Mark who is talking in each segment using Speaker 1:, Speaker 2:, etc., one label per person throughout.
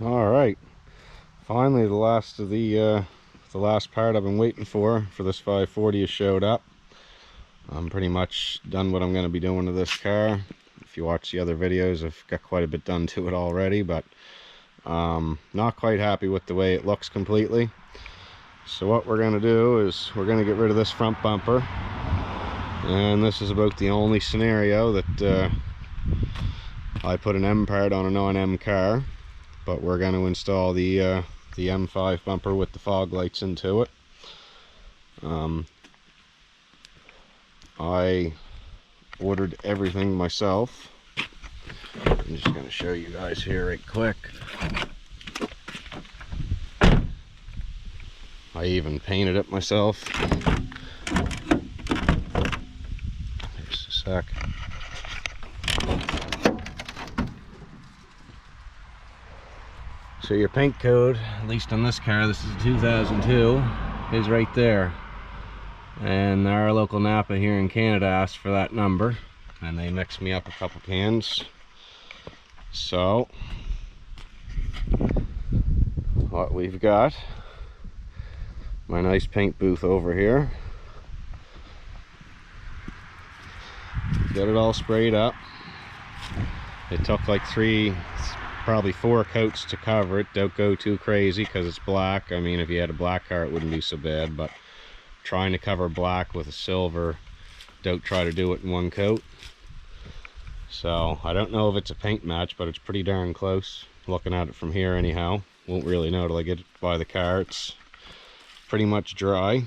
Speaker 1: All right, finally the last of the last part I've been waiting for this 540 has showed up. I'm pretty much done what I'm going to be doing to this car. If you watch the other videos, I've got quite a bit done to it already, but not quite happy with the way it looks completely. So what we're going to do is we're going to get rid of this front bumper, and this is about the only scenario that I put an M part on a non-M car. But we're going to install the M5 bumper with the fog lights into it. I ordered everything myself. I'm just going to show you guys here right quick. I even painted it myself. Just a sec. So your paint code, at least on this car, this is a 2002, is right there. And our local Napa here in Canada asked for that number, and they mixed me up a couple cans. So what we've got, my nice paint booth over here. Got it all sprayed up. It took like probably 4 coats to cover it. Don't go too crazy because it's black. I mean, if you had a black car it wouldn't be so bad, but trying to cover black with a silver, don't try to do it in 1 coat. So I don't know if it's a paint match, but it's pretty darn close. Looking at it from here anyhow, won't really know till I get it by the car. It's pretty much dry.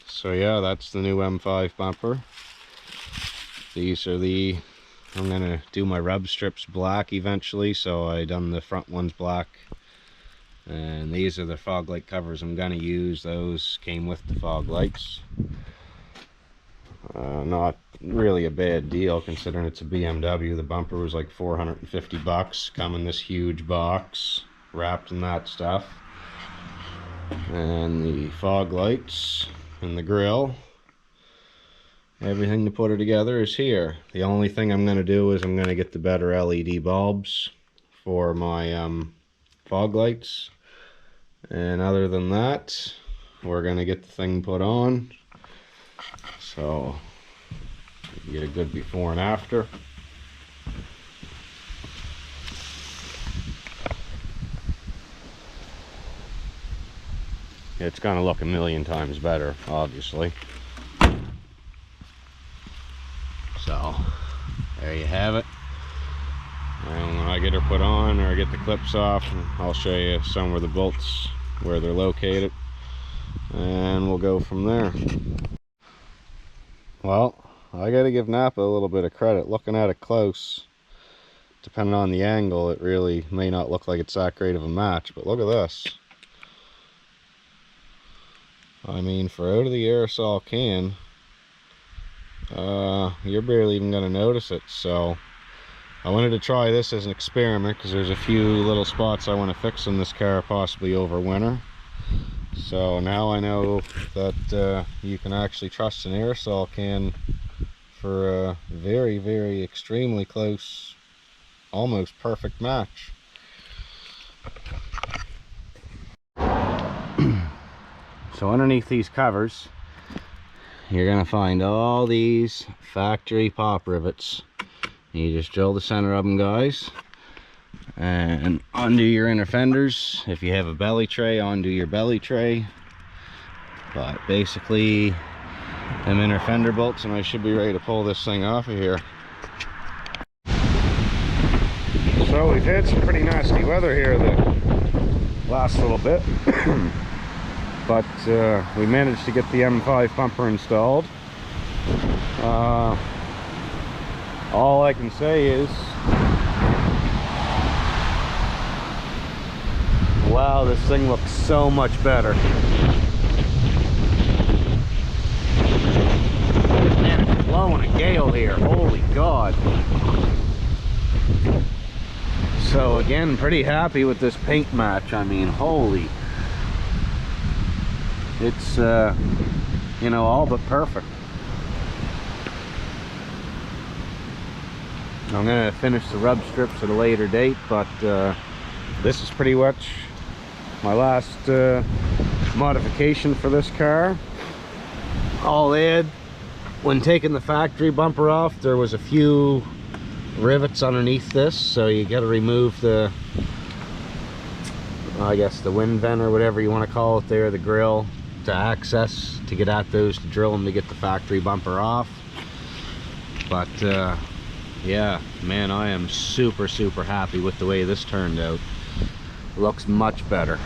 Speaker 1: So yeah, that's the new M5 bumper. These are I'm gonna do my rub strips black eventually, so I done the front ones black, and these are the fog light covers I'm gonna use. Those came with the fog lights. Not really a bad deal considering it's a BMW. The bumper was like 450 bucks, come in this huge box wrapped in that stuff, and the fog lights and the grille. Everything to put it together is here. The only thing I'm going to do is I'm going to get the better LED bulbs for my fog lights. And other than that, we're going to get the thing put on. So, you can get a good before and after. It's going to look a million times better, obviously. So there you have it. And when I get her put on, or I get the clips off, I'll show you some of the bolts where they're located, and we'll go from there. Well, I gotta give Napa a little bit of credit. Looking at it close, depending on the angle, it really may not look like it's that great of a match, but look at this. I mean, for out of the aerosol can, you're barely even going to notice it. So I wanted to try this as an experiment because there's a few little spots I want to fix in this car, possibly over winter. So now I know that you can actually trust an aerosol can for a very, very extremely close, almost perfect match. So underneath these covers, you're going to find all these factory pop rivets. You just drill the center of them, guys, and undo your inner fenders. If you have a belly tray, undo your belly tray. But basically, them inner fender bolts, and I should be ready to pull this thing off of here. So we've had some pretty nasty weather here the last little bit. But we managed to get the M5 bumper installed. All I can say is, wow, this thing looks so much better. Man, it's blowing a gale here, holy God. So again, pretty happy with this paint match. I mean, holy. It's, you know, all but perfect. I'm gonna finish the rub strips at a later date, but this is pretty much my last modification for this car. All in, when taking the factory bumper off, there was a few rivets underneath this, so you got to remove the, I guess, the wind vent or whatever you want to call it there, the grill, to access, to get at those, to drill them to get the factory bumper off. But yeah, man, I am super happy with the way this turned out. Looks much better.